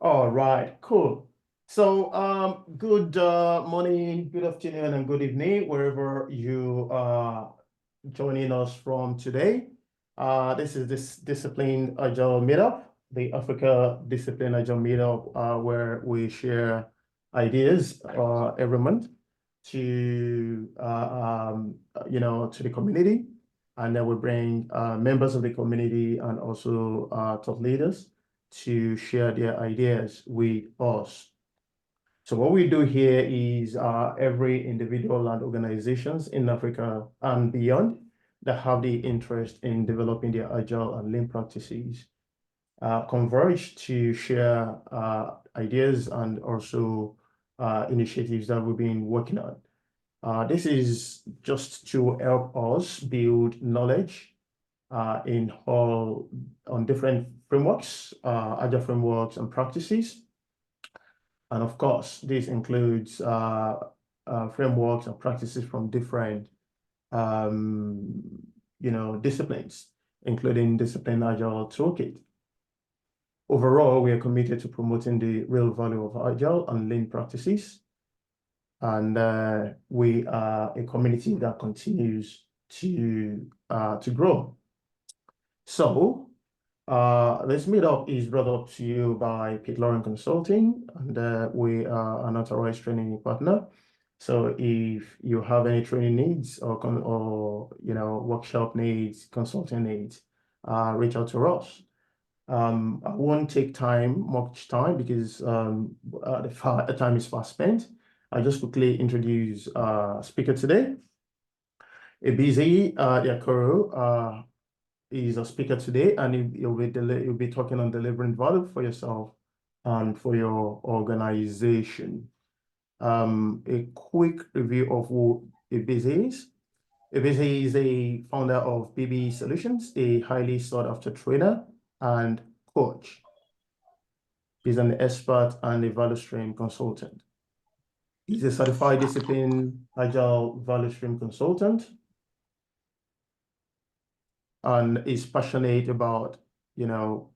All right, cool. So, good morning, good afternoon, and good evening, wherever you are joining us from today. This is this Discipline Agile Meetup, the Africa Discipline Agile Meetup, where we share ideas every month to to the community, and then we bring members of the community and also top leaders to share their ideas with us. So what we do here is every individual and organizations in Africa and beyond that have the interest in developing their agile and lean practices converge to share ideas and also initiatives that we've been working on. This is just to help us build knowledge on different frameworks, agile frameworks and practices. And of course, this includes frameworks and practices from different disciplines, including Discipline Agile Toolkit. Overall, we are committed to promoting the real value of agile and lean practices. And we are a community that continues to grow. So this meetup is brought up to you by Pete Lauren Consulting, and we are an authorized training partner. So if you have any training needs or workshop needs, consulting needs, reach out to us. I won't take much time because the time is fast spent. I'll just quickly introduce speaker today. Ebizi Yakoro is a speaker today, and he'll be talking on delivering value for yourself and for your organization. A quick review of who Ebizi is. Ebizi is a founder of BB Solutions, a highly sought after trainer and coach. He's an expert and a value stream consultant. He's a certified discipline agile value stream consultant and is passionate about, agile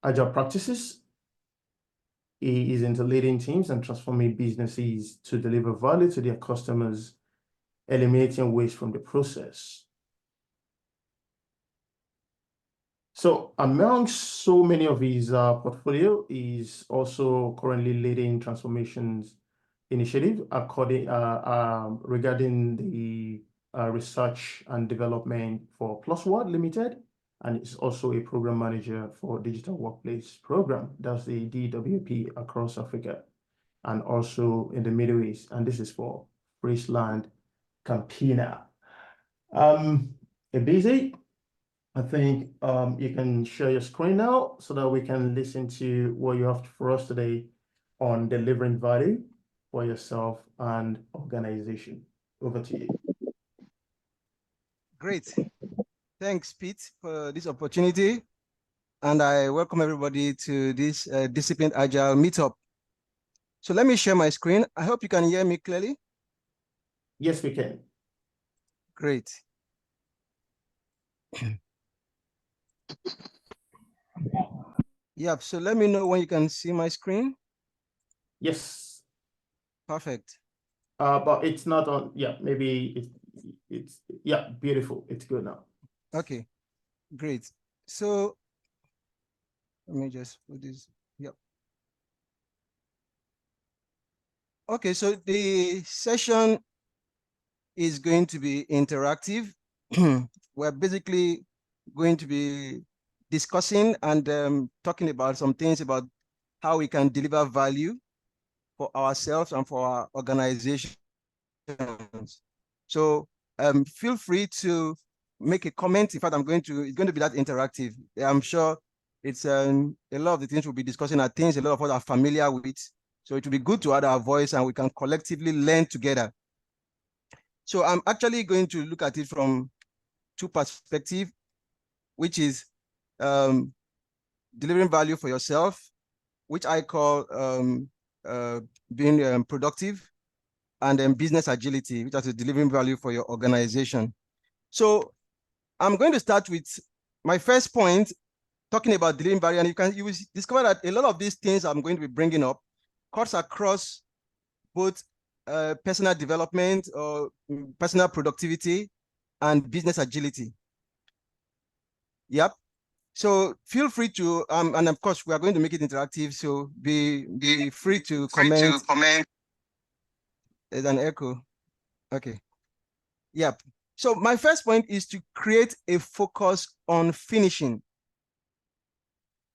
practices. He is into leading teams and transforming businesses to deliver value to their customers, eliminating waste from the process. So among so many of his portfolio, is also currently leading transformations initiative regarding the research and development for PlusWord Limited, and is also a program manager for Digital Workplace Program. That's the DWP across Africa and also in the Middle East, and this is for Friesland Campina. Busy. I think you can share your screen now so that we can listen to what you have for us today on delivering value for yourself and organization. Over to you. Great. Thanks, Pete, for this opportunity. And I welcome everybody to this Discipline Agile Meetup. So let me share my screen. I hope you can hear me clearly. Yes, we can. Great. Yeah, so let me know when you can see my screen. Yes. Perfect. But it's not on. Yeah, maybe it's yeah, beautiful. It's good now. Okay, great. So let me just put this. Yep. Okay, so the session is going to be interactive. We're basically going to be discussing and talking about some things about how we can deliver value for ourselves and for our organizations. So feel free to make a comment. In fact, it's going to be that interactive. I'm sure it's a lot of the things we'll be discussing are things a lot of us are familiar with. So it will be good to add our voice and we can collectively learn together. So I'm actually going to look at it from two perspectives, which is delivering value for yourself, which I call being productive, and then business agility, which is delivering value for your organization. So I'm going to start with my first point talking about delivering value, and you will discover that a lot of these things I'm going to be bringing up cuts across both personal development or personal productivity and business agility. Yep. So feel free to, and of course we are going to make it interactive. So be free to comment. There's an echo. Okay. Yep. So my first point is to create a focus on finishing.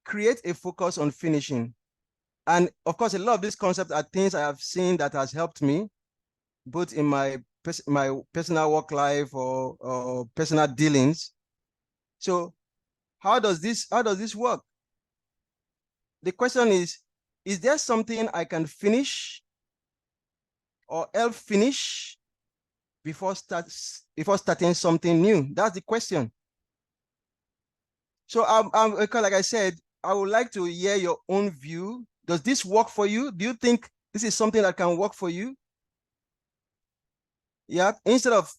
Create a focus on finishing. And of course, a lot of these concepts are things I have seen that has helped me, both in my personal work life or personal dealings. So how does this work? The question is there something I can finish or help finish before starting something new? That's the question. So like I said, I would like to hear your own view. Does this work for you? Do you think this is something that can work for you? Yeah, instead of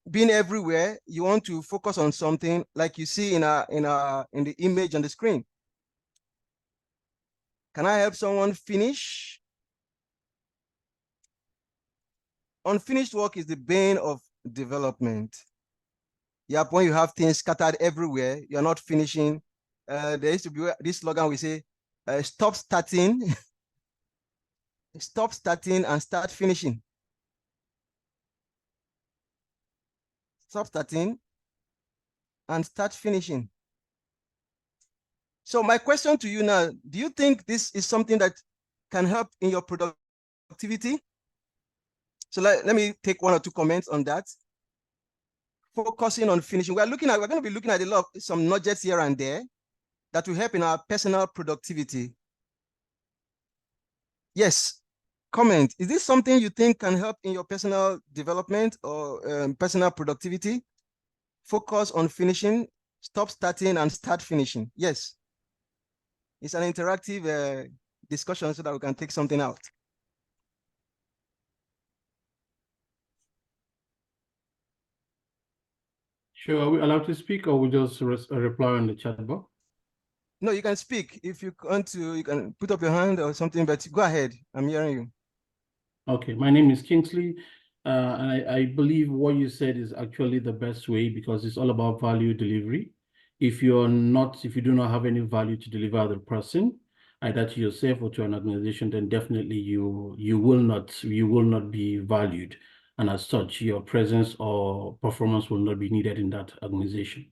being everywhere, you want to focus on something like you see in the image on the screen. Can I help someone finish? Unfinished work is the bane of development. Yep, when you have things scattered everywhere, you're not finishing. There used to be this slogan we say, stop starting, stop starting and start finishing. Stop starting and start finishing. So my question to you now, do you think this is something that can help in your productivity? So let me take 1 or 2 comments on that. Focusing on finishing. We're going to be looking at some nudges here and there that will help in our personal productivity. Yes, comment. Is this something you think can help in your personal development or personal productivity? Focus on finishing, stop starting and start finishing. Yes. It's an interactive discussion so that we can take something out. Sure, are we allowed to speak or we just reply on the chat box? No, you can speak. If you want to, you can put up your hand or something, but go ahead. I'm hearing you. Okay, my name is Kingsley. And I believe what you said is actually the best way because it's all about value delivery. If you do not have any value to deliver to the person, either to yourself or to an organization, then definitely you will not be valued. And as such, your presence or performance will not be needed in that organization.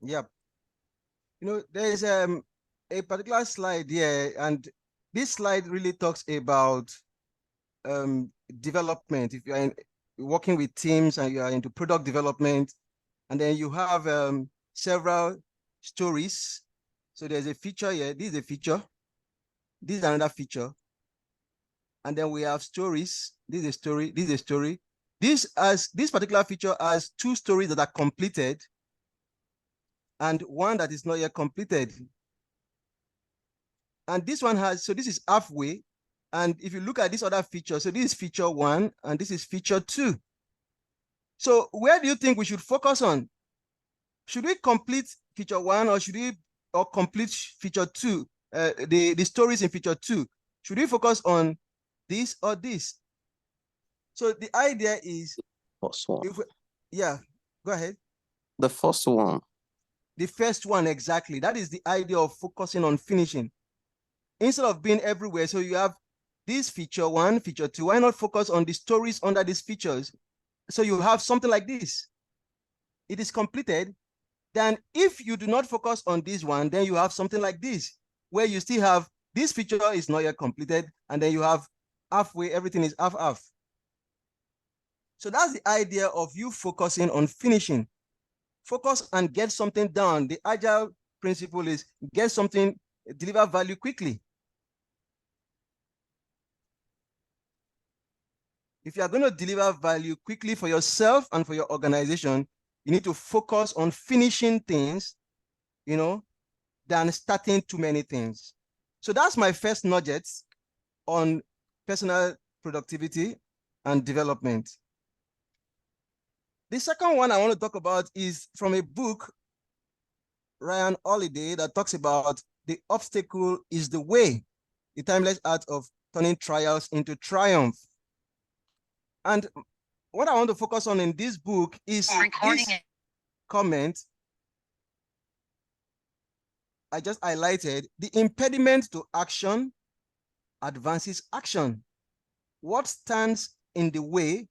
Yep. There is a particular slide here, and this slide really talks about development. If you are working with teams and you are into product development, and then you have several stories. So there's a feature here. This is a feature. This is another feature. And then we have stories. This is a story. This is a story. This particular feature has 2 stories that are completed and 1 that is not yet completed. And this one so this is halfway. And if you look at this other feature, so this is feature 1 and this is feature 2. So where do you think we should focus on? Should we complete feature 1 or should we complete feature 2? The stories in feature 2. Should we focus on this or this? So the idea is first one. Yeah, go ahead. The first one. The first one, exactly. That is the idea of focusing on finishing. Instead of being everywhere, so you have this feature 1, feature 2. Why not focus on the stories under these features? So you have something like this. It is completed. Then if you do not focus on this one, then you have something like this, where you still have this feature is not yet completed, and then you have halfway, everything is half-half. So that's the idea of you focusing on finishing. Focus and get something done. The Agile principle is get something, deliver value quickly. If you are going to deliver value quickly for yourself and for your organization, you need to focus on finishing things, than starting too many things. So that's my first nugget on personal productivity and development. The second one I want to talk about is from a book Ryan Holiday that talks about the obstacle is the way, the timeless art of turning trials into triumph. And what I want to focus on in this book is this comment I just highlighted. The impediment to action advances action. What stands in the way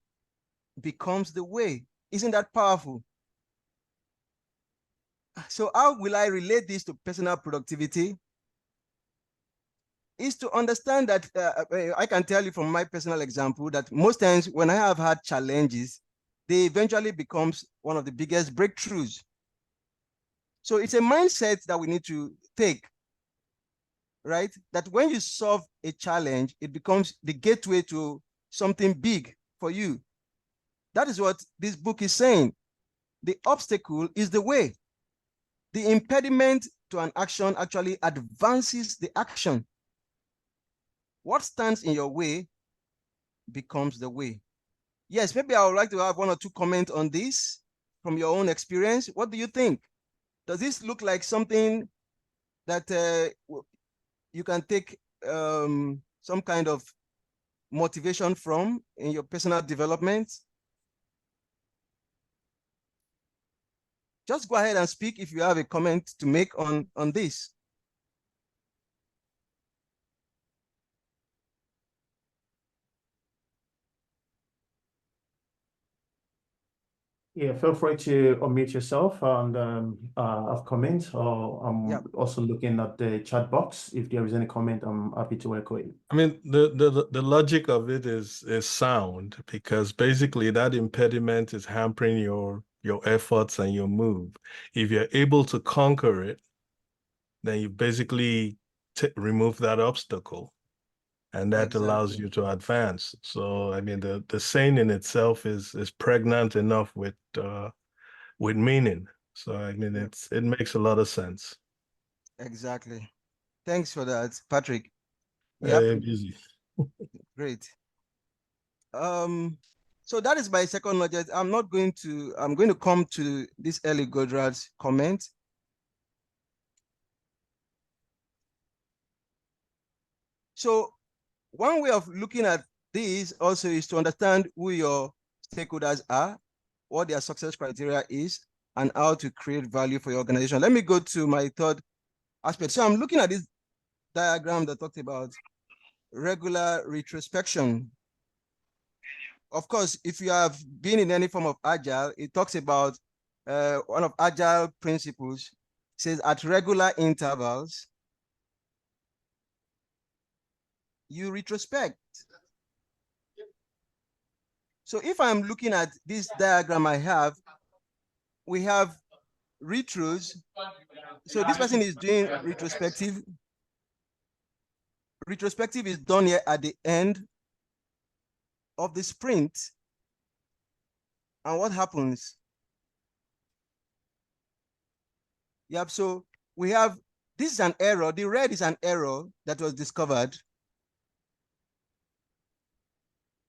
becomes the way. Isn't that powerful? So how will I relate this to personal productivity? Is to understand that I can tell you from my personal example that most times when I have had challenges, they eventually becomes one of the biggest breakthroughs. So it's a mindset that we need to take, right? That when you solve a challenge, it becomes the gateway to something big for you. That is what this book is saying. The obstacle is the way. The impediment to an action actually advances the action. What stands in your way becomes the way. Yes, maybe I would like to have 1 or 2 comments on this from your own experience. What do you think? Does this look like something that you can take some kind of motivation from in your personal development? Just go ahead and speak if you have a comment to make on this. Yeah, feel free to unmute yourself and have comments, or I'm also looking at the chat box. If there is any comment, I'm happy to echo it. I mean, the logic of it is sound, because basically that impediment is hampering your efforts and your move. If you're able to conquer it, then you basically remove that obstacle, and that allows you to advance. So, I mean, the saying in itself is pregnant enough with meaning. So, I mean, it makes a lot of sense. Exactly. Thanks for that, Patrick. Easy. Great. So that is my second logic. I'm going to come to this Ellie Godrad's comment. So one way of looking at this also is to understand who your stakeholders are, what their success criteria is, and how to create value for your organization. Let me go to my third aspect. So I'm looking at this diagram that talks about regular retrospection. Of course, if you have been in any form of Agile, it talks about one of Agile principles. It says at regular intervals, you retrospect. So if I'm looking at this diagram I have, we have retros. So this person is doing retrospective. Retrospective is done here at the end of the sprint. And what happens? Yep, so we have, this is an error. The red is an error that was discovered.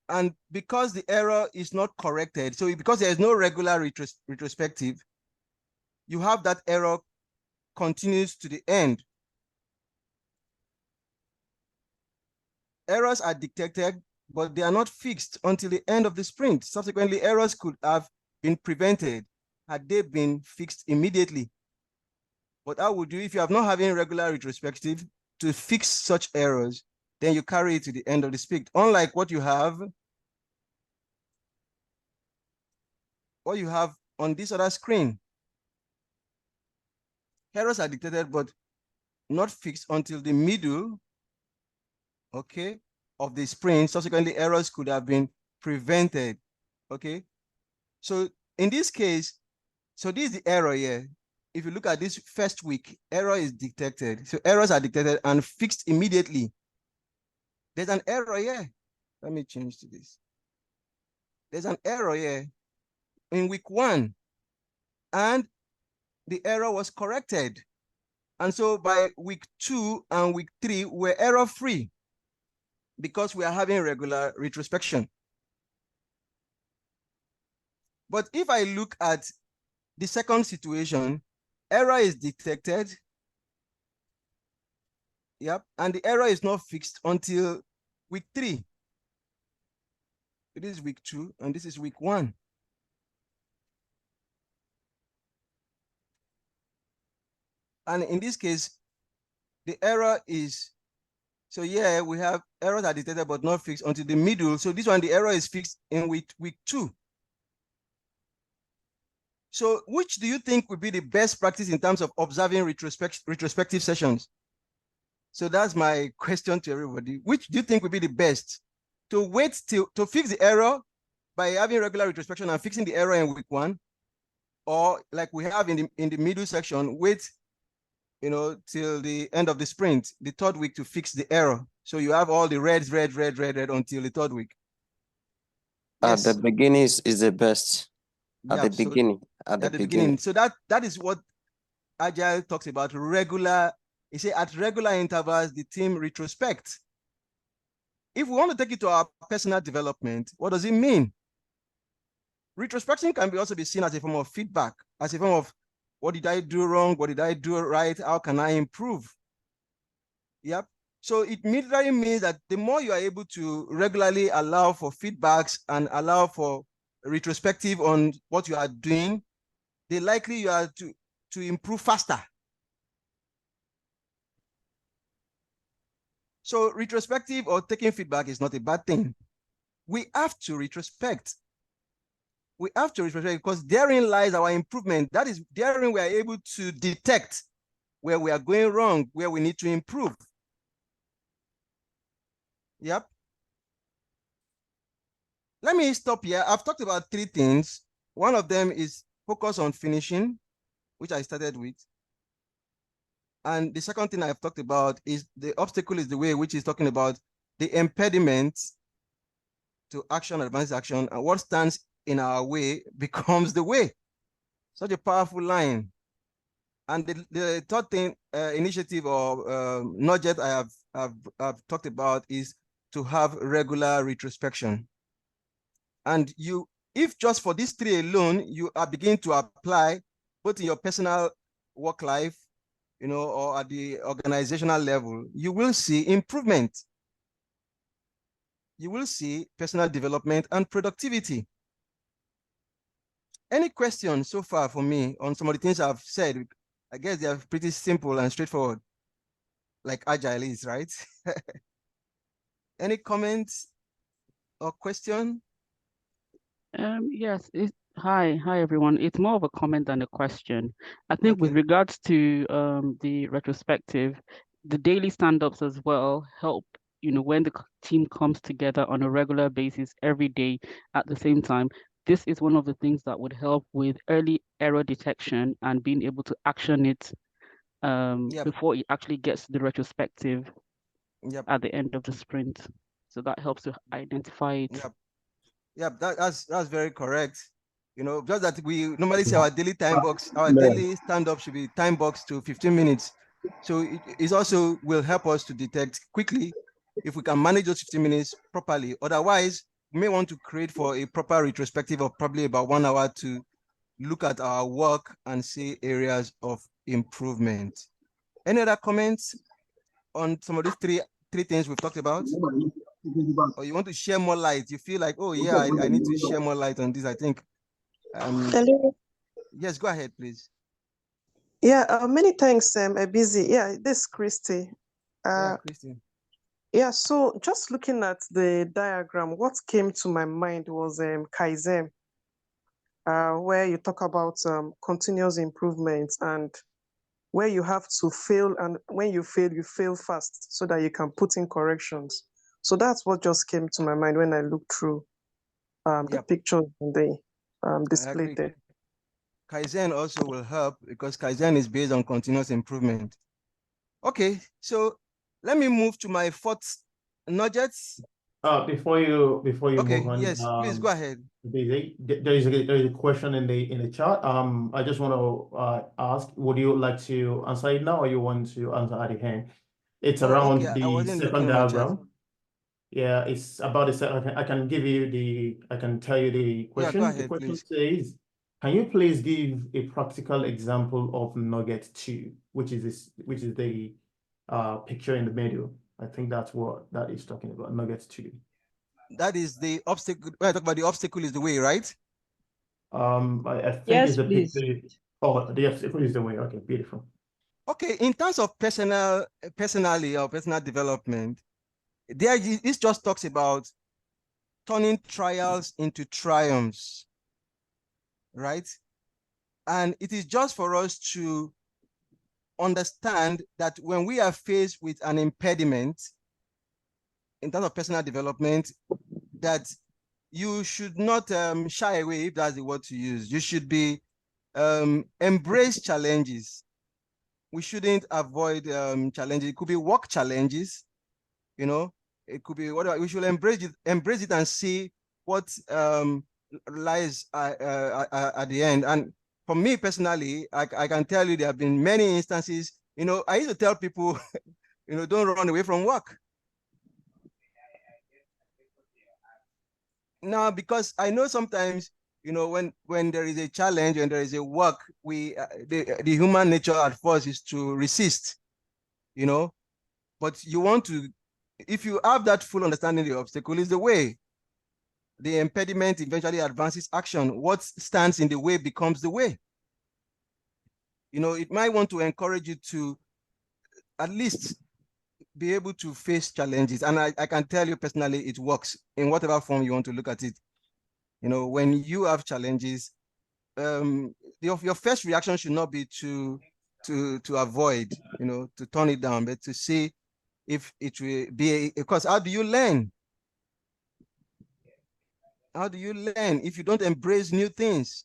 And because the error is not corrected, so because there is no regular retrospective, you have that error continues to the end. Errors are detected, but they are not fixed until the end of the sprint. Subsequently, errors could have been prevented had they been fixed immediately. But how would you, if you have not having regular retrospective to fix such errors, then you carry it to the end of the sprint. Unlike what you have on this other screen. Errors are detected, but not fixed until the middle, okay, of the sprint. Subsequently, errors could have been prevented, okay? So in this case, so this is the error here. If you look at this first week, error is detected. So errors are detected and fixed immediately. There's an error here. Let me change to this. There's an error here in week 1, and the error was corrected. And so by week 2 and week 3, we're error-free because we are having regular retrospection. But if I look at the second situation, error is detected. Yep, and the error is not fixed until week 3. It is week 2, and this is week 1. And in this case, the error is, so yeah, we have errors are detected but not fixed until the middle. So this one, the error is fixed in week 2. So which do you think would be the best practice in terms of observing retrospective sessions? So that's my question to everybody. Which do you think would be the best? To wait to fix the error by having regular retrospection and fixing the error in week 1, or like we have in the middle section, wait, till the end of the sprint, the 3rd week, to fix the error. So you have all the red until the 3rd week. At the beginning is the best. At Yeah, the beginning. At the beginning. So that is what Agile talks about. Regular. You say at regular intervals, the team retrospect. If we want to take it to our personal development, what does it mean? Retrospection can also be seen as a form of feedback, as a form of what did I do wrong? What did I do right? How can I improve? Yep. So it literally means that the more you are able to regularly allow for feedbacks and allow for retrospective on what you are doing, the likely you are to improve faster. So retrospective or taking feedback is not a bad thing. We have to retrospect. We have to retrospect because therein lies our improvement. That is, therein we are able to detect where we are going wrong, where we need to improve. Yep. Let me stop here. I've talked about 3 things. One of them is focus on finishing, which I started with. And the second thing I've talked about is the obstacle is the way, which is talking about the impediment to action, advanced action, and what stands in our way becomes the way. Such a powerful line. And the third thing, initiative or nugget I have talked about is to have regular retrospection. And if just for these 3 alone, you are beginning to apply both in your personal work life, or at the organizational level, you will see improvement. You will see personal development and productivity. Any questions so far for me on some of the things I've said? I guess they are pretty simple and straightforward, like Agile is, right? Any comments or question? Yes. Hi, everyone. It's more of a comment than a question. I think with regards to the retrospective, the daily stand-ups as well help, when the team comes together on a regular basis every day at the same time. This is one of the things that would help with early error detection and being able to action it before it actually gets to the retrospective at the end of the sprint. So that helps to identify it. Yep, that's very correct. Just that we normally say our daily time box, our daily stand-up should be time box to 15 minutes. So it also will help us to detect quickly if we can manage those 15 minutes properly. Otherwise, we may want to create for a proper retrospective of probably about 1 hour to look at our work and see areas of improvement. Any other comments on some of these three things we've talked about? Or you want to share more light? You feel like, oh yeah, I need to share more light on this, I think. Hello. Yes, go ahead, please. Yeah, many thanks, Busy. Yeah, this is Christy. Christy. Yeah, so just looking at the diagram, what came to my mind was Kaizen, where you talk about continuous improvement and where you have to fail, and when you fail fast so that you can put in corrections. So that's what just came to my mind when I looked through the pictures and the displayed there. Kaizen also will help because Kaizen is based on continuous improvement. Okay, so let me move to my 4th nugget. Before you move on, yes, please go ahead. There is a question in the chat. I just want to ask, would you like to answer it now, or you want to answer at the end? It's around the second diagram. Yeah, it's about the second. I can tell you the question. Yeah, go ahead, the question please. says, Can you please give a practical example of nugget 2, which is the picture in the middle? I think that's what that is talking about, nugget 2. That is the obstacle. When I talk about the obstacle is the way, right? I think Yes, it's a please. bit. Oh, the obstacle is the way. Okay, beautiful. Okay, in terms of personally or personal development, this just talks about turning trials into triumphs, right? And it is just for us to understand that when we are faced with an impediment in terms of personal development, that you should not shy away, if that's the word to use. You should be embrace challenges. We shouldn't avoid challenges. It could be work challenges, you know. It could be whatever. We should embrace it and see what lies at the end. And for me personally, I can tell you there have been many instances. You know, I used to tell people, you know, don't run away from work. Now, because I know sometimes, you know, when there is a challenge and there is a work, the human nature at first is to resist, you know. But you want to, if you have that full understanding, the obstacle is the way. The impediment eventually advances action. What stands in the way becomes the way. You know, it might want to encourage you to at least be able to face challenges. And I can tell you personally, it works in whatever form you want to look at it. You know, when you have challenges, your first reaction should not be to avoid, you know, to turn it down, but to see if it will be because how do you learn? How do you learn if you don't embrace new things?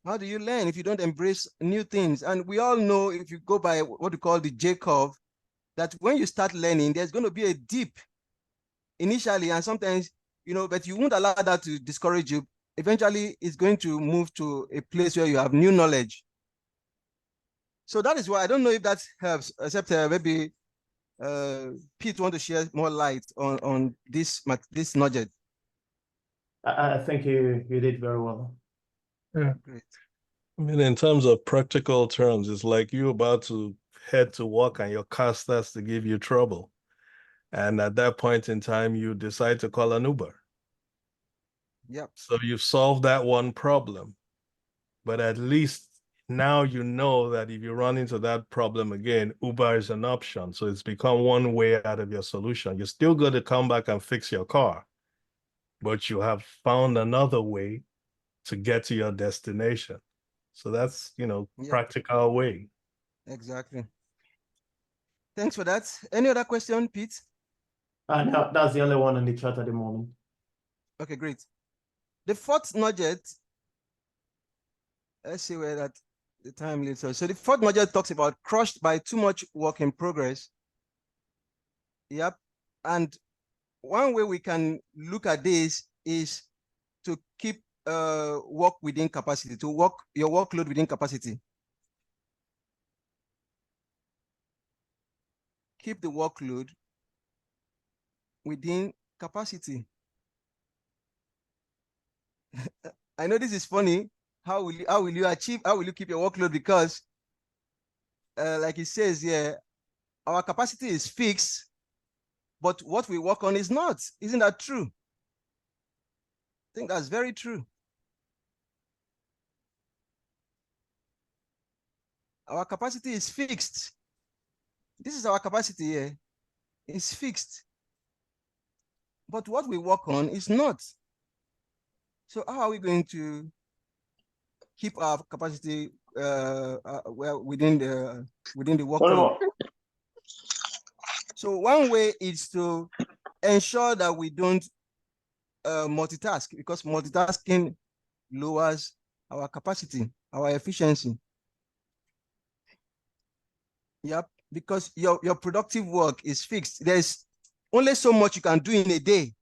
How do you learn if you don't embrace new things? And we all know, if you go by what we call the J curve, that when you start learning, there's going to be a dip initially, and sometimes, you know, but you won't allow that to discourage you. Eventually, it's going to move to a place where you have new knowledge. So that is why I don't know if that helps, except maybe Pete want to share more light on this nugget. I think you did very well. Yeah. Great. I mean, in terms of practical terms, it's like you're about to head to work and your car starts to give you trouble. And at that point in time, you decide to call an Uber. Yep. So you've solved that one problem. But at least now you know that if you run into that problem again, Uber is an option. So it's become one way out of your solution. You're still going to come back and fix your car, but you have found another way to get to your destination. So that's, you know, Yep. Practical way. Exactly. Thanks for that. Any other question, Pete? No, that's the only one in the chat at the moment. Okay, great. The fourth nugget, let's see where that the time leads us. So the fourth nugget talks about crushed by too much work in progress. Yep. And one way we can look at this is to keep work within capacity, to work your workload within capacity. Keep the workload within capacity. I know this is funny. How will you keep your workload? Because like it says here, our capacity is fixed, but what we work on is not. Isn't that true? I think that's very true. Our capacity is fixed. This is our capacity here. It's fixed. But what we work on is not. So how are we going to keep our capacity well within the workload? So one way is to ensure that we don't multitask, because multitasking lowers our capacity, our efficiency. Yep, because your productive work is fixed. There's only so much you can do in a day.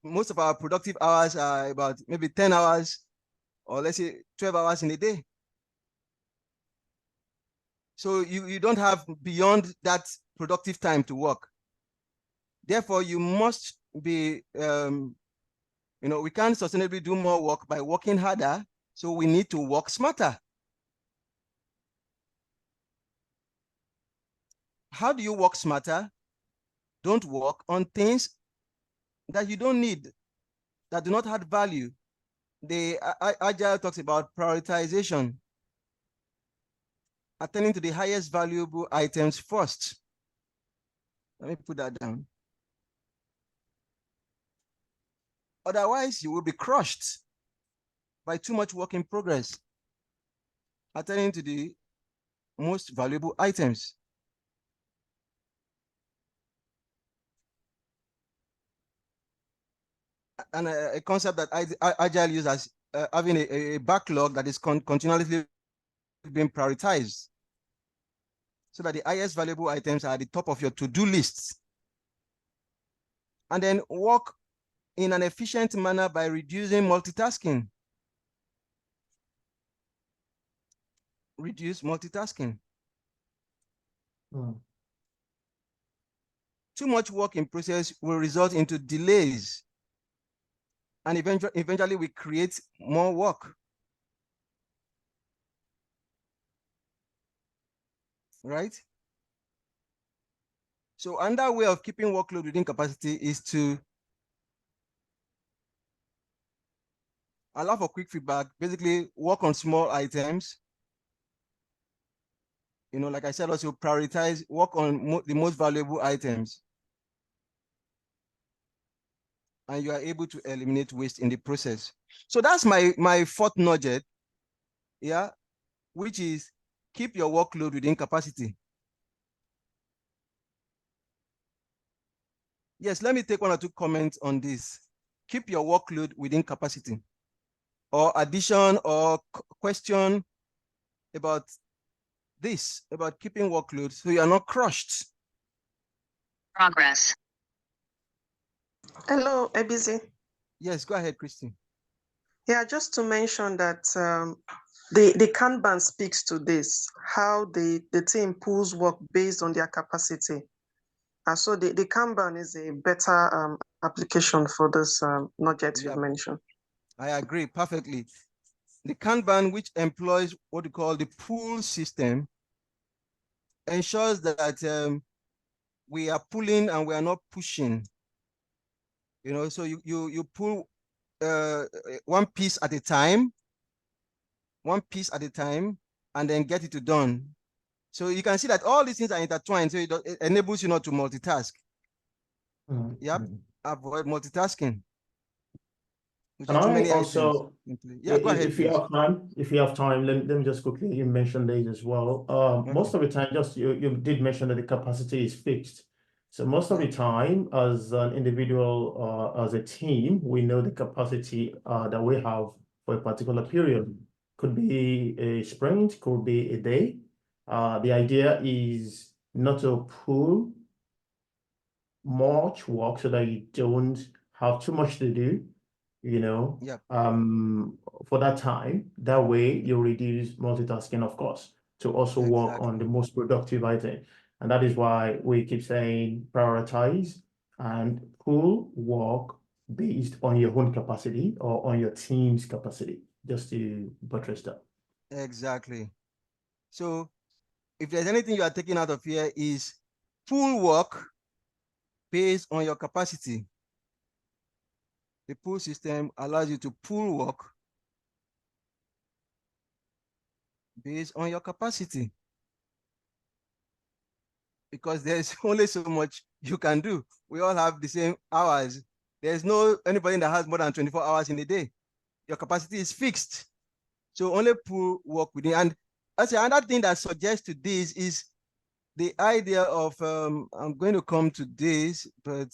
Most of our productive hours are about maybe 10 hours, or let's say 12 hours in a day. So you don't have beyond that productive time to work. Therefore, you must be You know, we can't sustainably do more work by working harder, so we need to work smarter. How do you work smarter? Don't work on things that you don't need, that do not add value. The Agile talks about prioritization, attending to the highest valuable items first. Let me put that down. Otherwise, you will be crushed by too much work in progress, attending to the most valuable items. And a concept that Agile uses as having a backlog that is continuously being prioritized, so that the highest valuable items are at the top of your to-do lists. And then work in an efficient manner by reducing multitasking. Reduce multitasking. Too much work in process will result into delays, and eventually we create more work. Right? So another way of keeping workload within capacity is to allow for quick feedback, basically work on small items. You know, like I said, also prioritize, work on the most valuable items. And you are able to eliminate waste in the process. So that's my fourth nugget, yeah, which is keep your workload within capacity. Yes, let me take 1 or 2 comments on this. Keep your workload within capacity. Or addition or question about this, about keeping workload so you are not crushed. Progress. Hello, Ebizi. Yes, go ahead, Christine. Yeah, just to mention that the Kanban speaks to this, how the team pulls work based on their capacity. And so the Kanban is a better application for this nugget you've mentioned. I agree perfectly. The Kanban, which employs what we call the pull system, ensures that we are pulling and we are not pushing. You know, so you pull one piece at a time, and then get it done. So you can see that all these things are intertwined, so it enables you not to multitask. Yep, avoid multitasking. And I also, yeah, go ahead, if you have time, let me just quickly mention this as well. Okay. Most of the time, just you did mention that the capacity is fixed. So most of the time, as an individual, as a team, we know the capacity that we have for a particular period. Could be a sprint, could be a day. The idea is not to pull much work so that you don't have too much to do, you know, for that time. That way you reduce multitasking, of course, to also work on the most productive item. And that is why we keep saying prioritize and pull work based on your own capacity or on your team's capacity, just to buttress that. Exactly. So if there's anything you are taking out of here is pull work based on your capacity. The pull system allows you to pull work based on your capacity, because there's only so much you can do. We all have the same hours. There's no anybody that has more than 24 hours in a day. Your capacity is fixed. So only pull work within. And that's another thing that suggests to this is the idea of, I'm going to come to this, but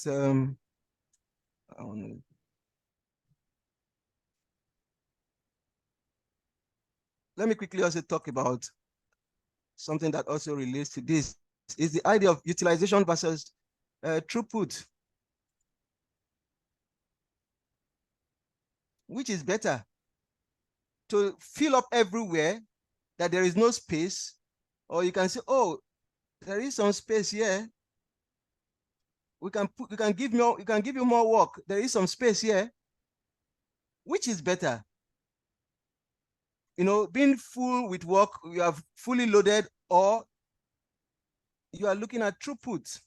let me quickly also talk about something that also relates to this, is the idea of utilization versus throughput. Which is better? To fill up everywhere that there is no space, or you can say, oh, there is some space here. We can give you more work. There is some space here. Which is better? You know, being full with work, you are fully loaded, or you are looking at throughput.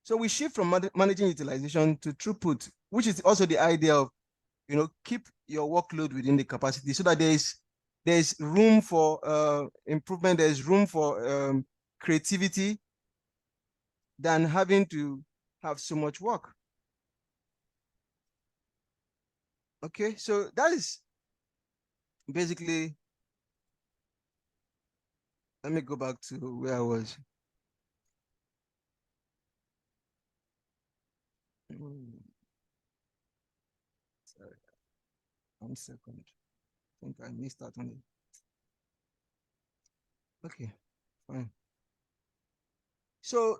So we shift from managing utilization to throughput, which is also the idea of, you know, keep your workload within the capacity so that there's room for improvement, there's room for creativity than having to have so much work. Okay, so that is basically, let me go back to where I was. Sorry, 1 second. I think I missed that one. Okay, fine. So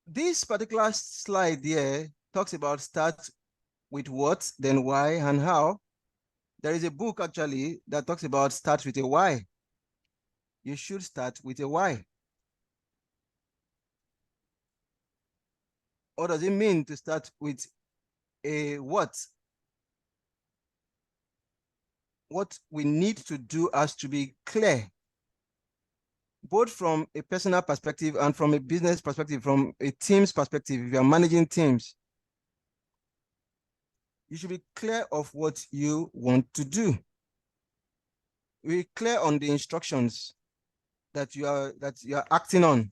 this particular slide here talks about start with what, then why, and how. There is a book actually that talks about start with a why. You should start with a why. What does it mean to start with a what? What we need to do has to be clear, both from a personal perspective and from a business perspective, from a team's perspective. If you are managing teams, you should be clear of what you want to do. Be clear on the instructions that you are acting on.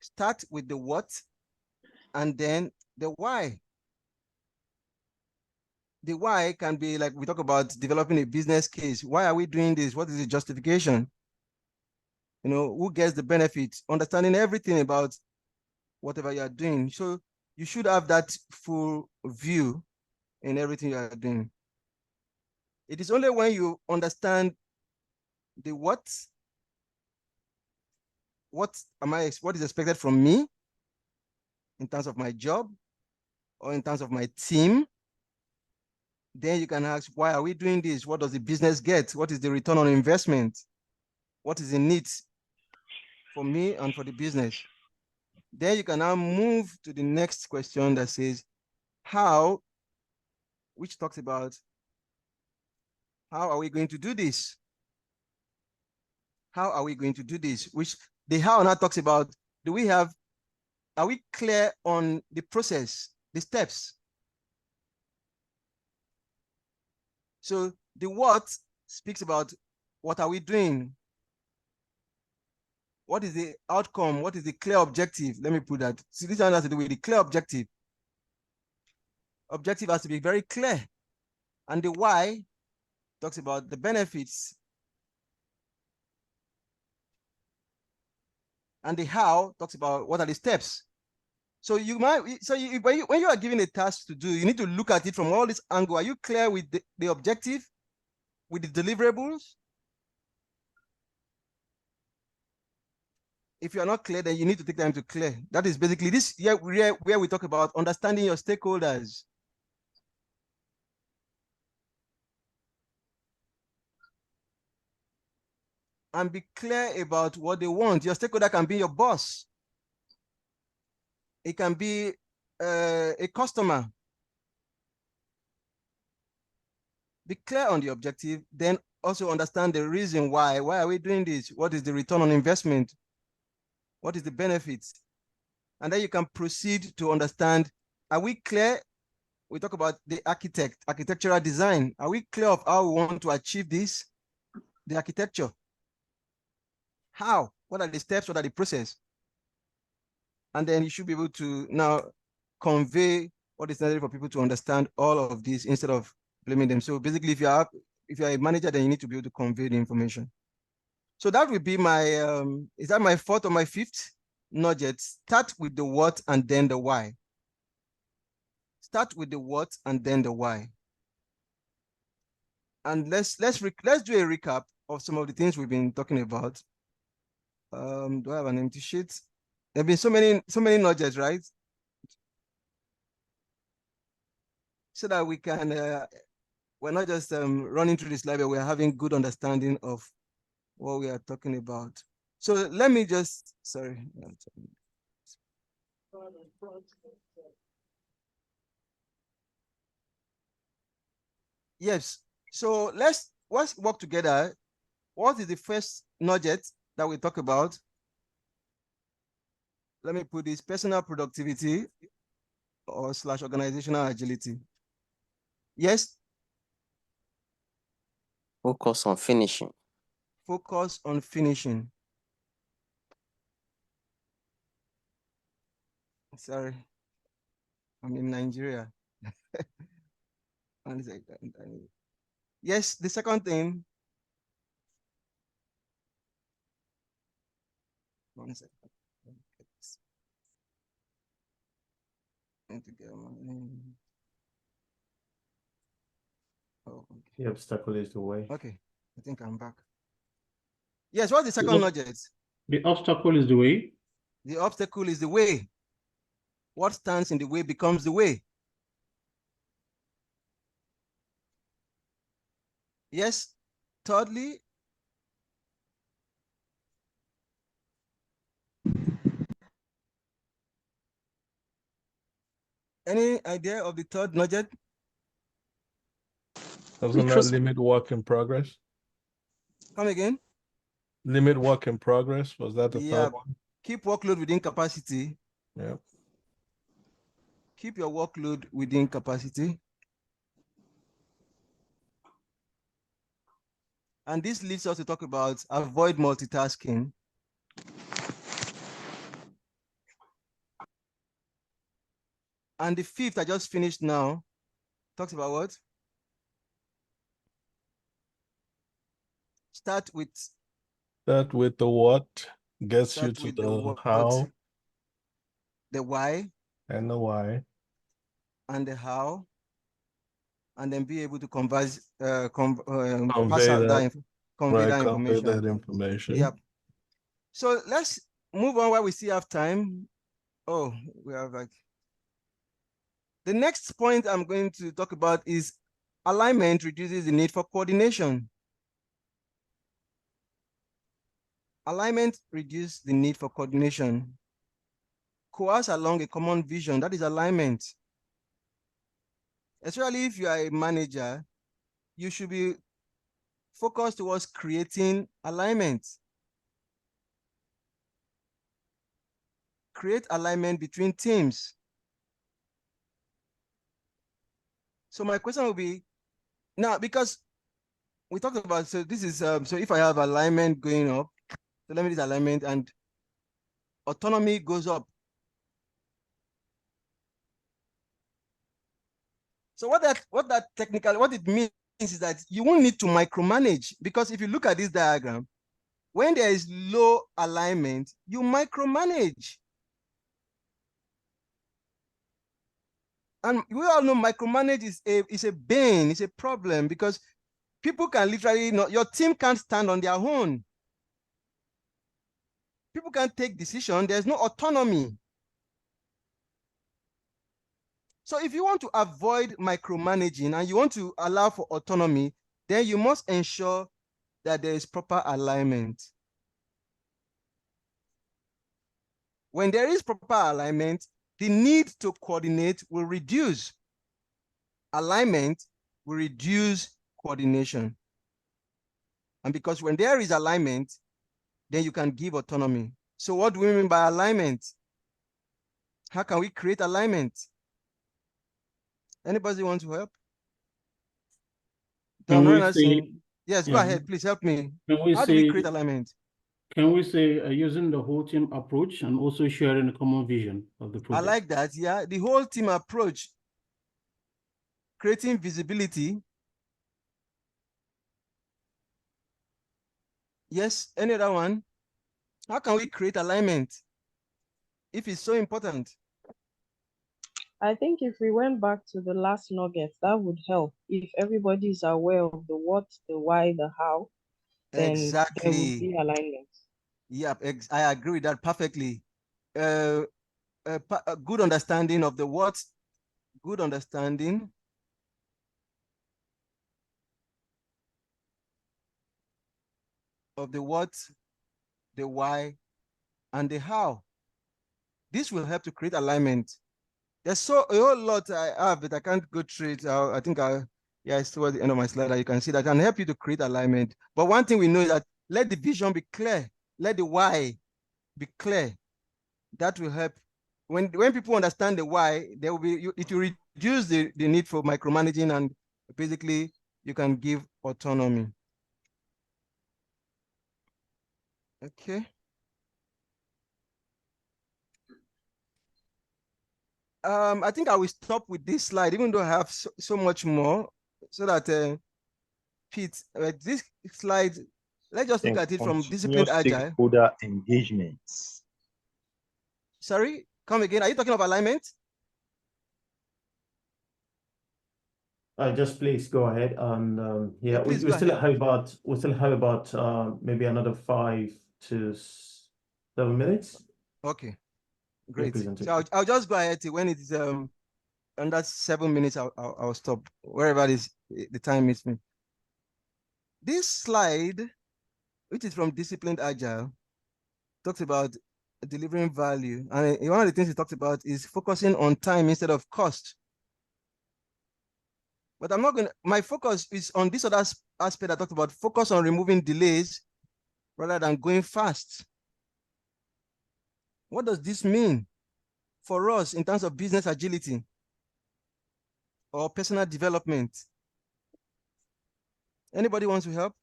Start with the what and then the why. The why can be like we talk about developing a business case. Why are we doing this? What is the justification? You know, who gets the benefits? Understanding everything about whatever you are doing. So you should have that full view in everything you are doing. It is only when you understand the what is expected from me in terms of my job or in terms of my team, then you can ask, why are we doing this? What does the business get? What is the return on investment? What is the need for me and for the business? Then you can now move to the next question that says how, which talks about how are we going to do this? How are we going to do this? Which the how now talks about, are we clear on the process, the steps? So the what speaks about what are we doing? What is the outcome? What is the clear objective? Let me put that. See, this one has to do with the clear objective. Objective has to be very clear. And the why talks about the benefits. And the how talks about what are the steps. So when you are given a task to do, you need to look at it from all this angle. Are you clear with the objective, with the deliverables? If you are not clear, then you need to take time to clear. That is basically this here where we talk about understanding your stakeholders. And be clear about what they want. Your stakeholder can be your boss. It can be a customer. Be clear on the objective, then also understand the reason why. Why are we doing this? What is the return on investment? What is the benefits? And then you can proceed to understand, are we clear? We talk about the architectural design. Are we clear of how we want to achieve this? The architecture. How? What are the steps? What are the process? And then you should be able to now convey what is necessary for people to understand all of this instead of blaming them. So basically, if you're a manager, then you need to be able to convey the information. So that would be my, is that my fourth or my fifth? Not yet. Start with the what and then the why. Start with the what and then the why. And let's do a recap of some of the things we've been talking about. Do I have an empty sheet? There have been so many nudges, right? So that we can, we're not just running through this slide, but we're having good understanding of what we are talking about. So let me just, sorry. Yes. So let's work together. What is the first nugget that we talk about? Let me put this: personal productivity or / organizational agility. Yes. Focus on finishing. Focus on finishing. Sorry, I'm in Nigeria. Yes, the second thing. One second. Oh, okay. The obstacle is the way. Okay, I think I'm back. Yes, what's the second nugget? The obstacle is the way. The obstacle is the way. What stands in the way becomes the way. Yes. Thirdly, any idea of the third nugget? Doesn't that limit work in progress? Come again? Limit work in progress, was that the Yeah. third one? Keep workload within capacity. Yeah. Keep your workload within capacity. And this leads us to talk about avoid multitasking. And the fifth I just finished now talks about what? Start with the what gets you to the what, how, the why, and the why, and the how, and then be able to pass out convey that information. Yep. So let's move on while we still have time. Oh, we have like the next point I'm going to talk about is alignment reduces the need for coordination. Alignment reduces the need for coordination. Coerce along a common vision, that is alignment. Especially if you are a manager, you should be focused towards creating alignment. Create alignment between teams. So my question will be, now, because we talked about, so this is, so if I have alignment going up, so let me do alignment and autonomy goes up. So what it means is that you won't need to micromanage, because if you look at this diagram, when there is low alignment, you micromanage. And we all know micromanage is a bane, it's a problem, because people can literally, your team can't stand on their own. People can't take decisions, there's no autonomy. So if you want to avoid micromanaging and you want to allow for autonomy, then you must ensure that there is proper alignment. When there is proper alignment, the need to coordinate will reduce. Alignment will reduce coordination. And because when there is alignment, then you can give autonomy. So what do we mean by alignment? How can we create alignment? Anybody want to help? Yes, go ahead, please help me. How do we create alignment? Can we say using the whole team approach and also sharing a common vision of the project? I like that, yeah. The whole team approach, creating visibility. Yes, any other one? How can we create alignment if it's so important? I think if we went back to the last nugget, that would help. If everybody is aware of the what, the why, the how, then there would be alignment. Yep, I agree with that perfectly. A good understanding of the what, good understanding of the what, the why, and the how. This will help to create alignment. There's a whole lot I have, but I can't go through it. I think Yeah, it's towards the end of my slide. You can see that can help you to create alignment. But one thing we know is that let the vision be clear. Let the why be clear. That will help. When people understand the why, there will be it will reduce the need for micromanaging, and basically you can give autonomy. Okay. I think I will stop with this slide, even though I have so much more, so that Pete, this slide, let's just look at it from disciplined agile. Stakeholder engagements. Sorry, come again. Are you talking about alignment? Just please go ahead, and yeah, we please still go have about maybe another 5 to 7 minutes. Okay, great. So I'll just go ahead to when it is under 7 minutes. I'll stop wherever it is the time meets me. This slide, which is from Disciplined Agile, talks about delivering value, and one of the things it talks about is focusing on time instead of cost. But I'm not going to, my focus is on this other aspect I talked about, focus on removing delays rather than going fast. What does this mean for us in terms of business agility or personal development? Anybody wants to help?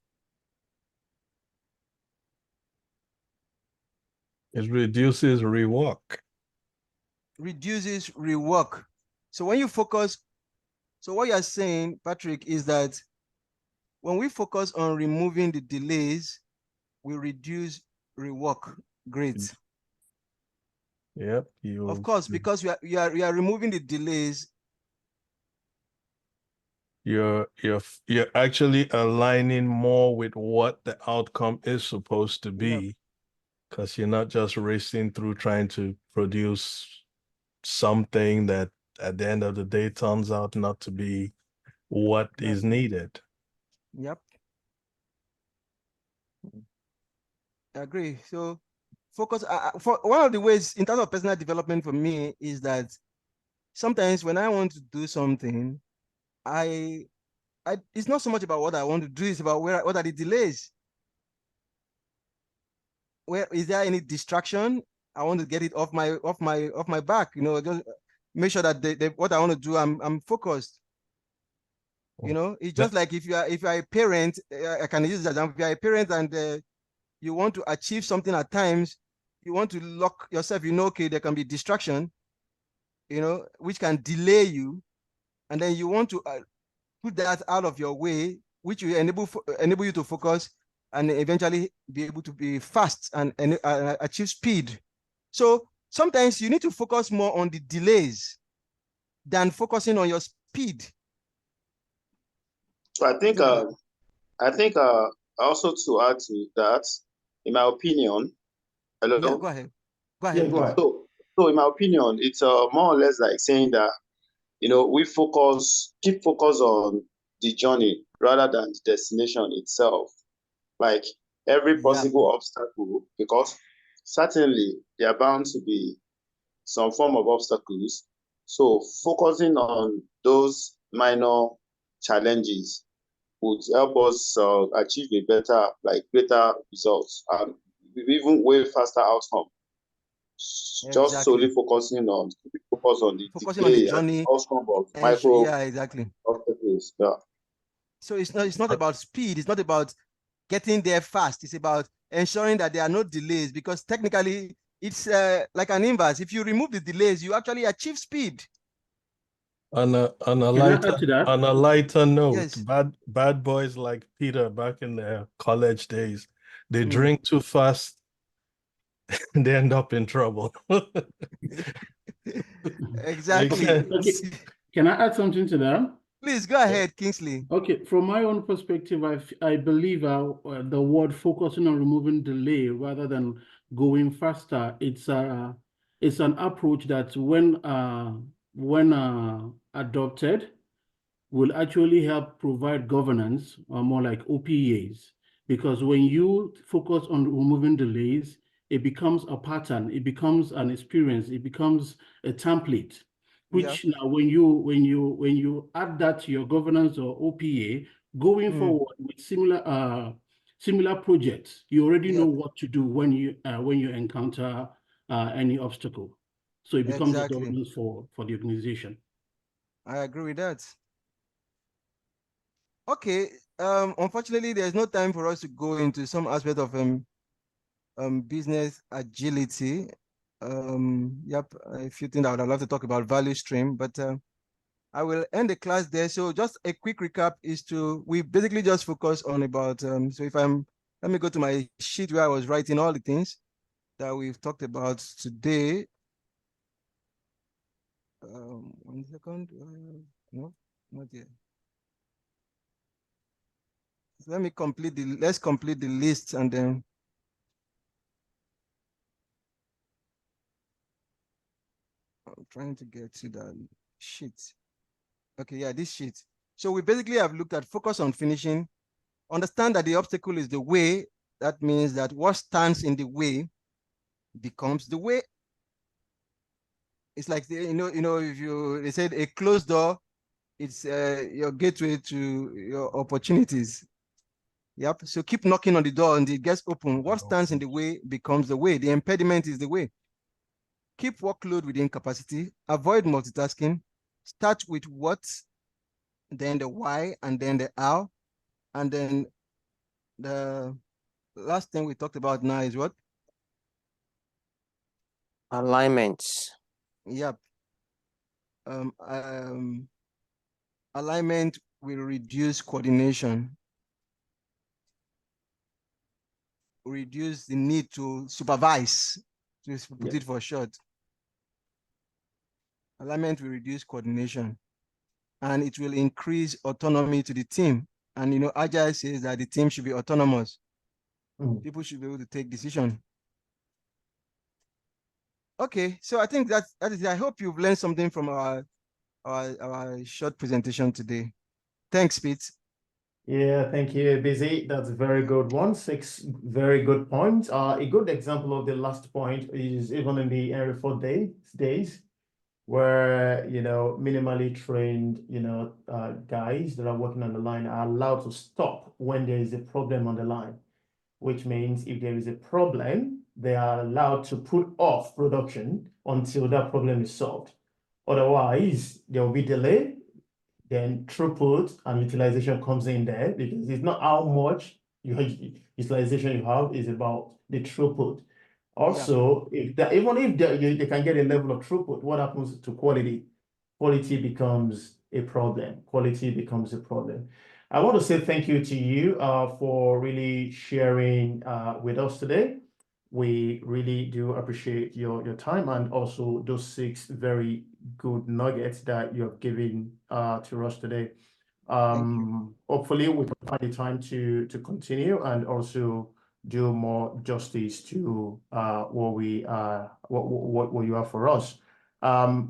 It reduces rework. Reduces rework. So when you focus, so what you're saying, Patrick, is that when we focus on removing the delays, we reduce rework. Great. Yep. Of course, because you are removing the delays. You're actually aligning more with what the outcome is supposed to be, because you're not just racing through trying to produce something that at the end of the day turns out not to be what is needed. Yep. I agree. So focus for one of the ways in terms of personal development for me is that sometimes when I want to do something, it's not so much about what I want to do, it's about what are the delays. Where is there any distraction? I want to get it off my back, you know, just make sure that what I want to do, I'm focused. You know, it's just like if you are a parent, I can use this example. If you are a parent and you want to achieve something at times, you want to lock yourself, you know, okay, there can be distraction, you know, which can delay you. And then you want to put that out of your way, which will enable you to focus and eventually be able to be fast and achieve speed. So sometimes you need to focus more on the delays than focusing on your speed. So I think also to add to that, in my opinion, hello. Yeah, go ahead. Go ahead. Yeah, go ahead. So in my opinion, it's more or less like saying that, you know, we keep focus on the journey rather than the destination itself. Like every possible obstacle, because certainly there are bound to be some form of obstacles. So focusing on those minor challenges would help us achieve a greater results and even way faster outcome. Exactly. Just solely focusing on the journey, and outcome of micro. Yeah, exactly. Obstacles. Yeah. So it's not about speed. It's not about getting there fast. It's about ensuring that there are no delays, because technically it's like an inverse. If you remove the delays, you actually achieve speed. On a lighter note, yes. bad boys like Peter back in their college days, they drink too fast, they end up in trouble. Exactly. Okay. Can I add something to that? Please go ahead, Kingsley. Okay, from my own perspective, I believe the word focusing on removing delay rather than going faster, it's an approach that when adopted will actually help provide governance, or more like OPAs, because when you focus on removing delays, it becomes a pattern, it becomes an experience, it becomes a template. which now when you add that to your governance or OPA, going forward with similar projects, you already know what to do when you encounter any obstacle. So it becomes a governance for the organization. I agree with that. Okay. Unfortunately, there's no time for us to go into some aspect of business agility. Yep, a few things I would love to talk about value stream, but I will end the class there. So just a quick recap is we basically just focus on about, so let me go to my sheet where I was writing all the things that we've talked about today. 1 second, no, not yet. So let's complete the list and then. I'm trying to get to that sheet. Okay, yeah, this sheet. So we basically have looked at focus on finishing, understand that the obstacle is the way. That means that what stands in the way becomes the way. It's like, if they said a closed door, it's your gateway to your opportunities. Yep. So keep knocking on the door until it gets open. What stands in the way becomes the way. The impediment is the way. Keep workload within capacity. Avoid multitasking. Start with what, then the why, and then the how. And then the last thing we talked about now is what? Alignment. Yep. Alignment will reduce coordination. Reduce the need to supervise, to put it for short. Alignment will reduce coordination, and it will increase autonomy to the team. And Agile says that the team should be autonomous. People should be able to take decisions. Okay, so I think that is it. I hope you've learned something from our short presentation today. Thanks, Pete. Yeah, thank you, Busy. That's a very good one. 6 very good points. A good example of the last point is even in the Area 4 days, where minimally trained guys that are working on the line are allowed to stop when there is a problem on the line, which means if there is a problem, they are allowed to put off production until that problem is solved. Otherwise, there will be delay. Then throughput and utilization comes in there, because it's not how much utilization you have, is about the throughput. Also, even if they can get a level of throughput, what happens to quality? Quality becomes a problem. Quality becomes a problem. I want to say thank you to you for really sharing with us today. We really do appreciate your time, and also those 6 very good nuggets that you have given to us today. Hopefully we can find the time to continue and also do more justice to what you are for us.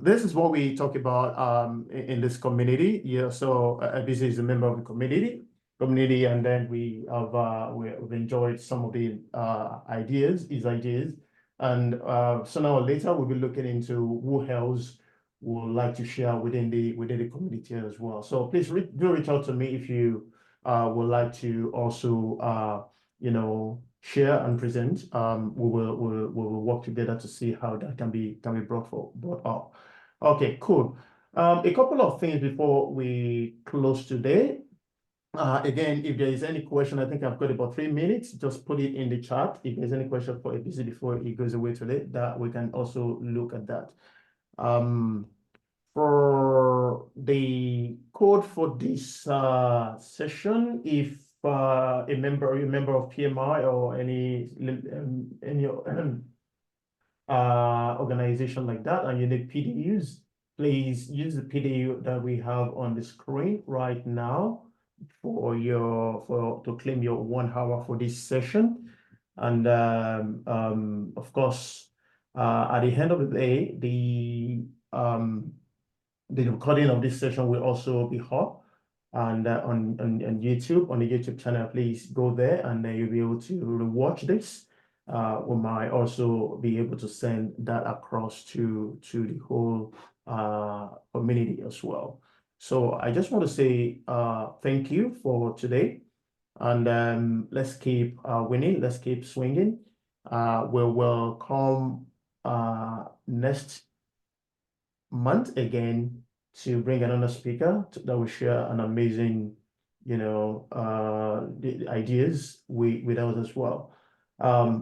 This is what we talk about in this community. Yeah, so this is a member of the community, and then we have we've enjoyed some of the ideas, and sooner or later we'll be looking into who else would like to share within the community as well. So please do reach out to me if you would like to also share and present. We will work together to see how that can be brought up. Okay, cool. A couple of things before we close today. Again, if there is any question, I think I've got about 3 minutes. Just put it in the chat. If there's any question for ABC before he goes away today, that we can also look at that. For the code for this session, if a member of PMI or any organization like that, and you need PDUs, please use the PDU that we have on the screen right now to claim your 1 hour for this session. And of course, at the end of the day, the recording of this session will also be up and on YouTube, on the YouTube channel. Please go there, and then you'll be able to rewatch this. We might also be able to send that across to the whole community as well. So I just want to say thank you for today, and let's keep winning, let's keep swinging. We will come next month again to bring another speaker that will share an amazing, the ideas with us as well.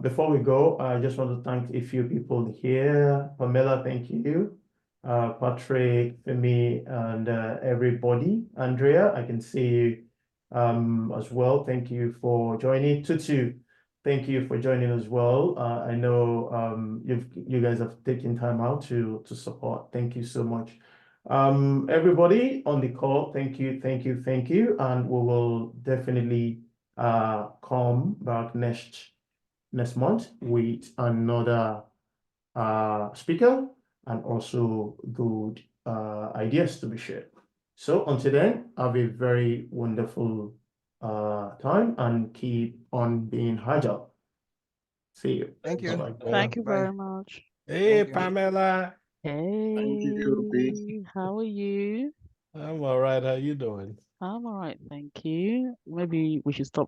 Before we go, I just want to thank a few people here. Pamela, thank you. Patrick, Femi, and everybody. Andrea, I can see you as well. Thank you for joining. Tutu, thank you for joining as well. I know you guys have taken time out to support. Thank you so much. Everybody on the call, thank you, and we will definitely come back next month with another speaker and also good ideas to be shared. So until then, have a very wonderful time and keep on being agile. See you. Thank you. Bye-bye. Thank you Bye. very much. Hey, Thank you. Pamela. Hey, how are you? I'm all right. How you doing? I'm all right, thank you. Maybe we should stop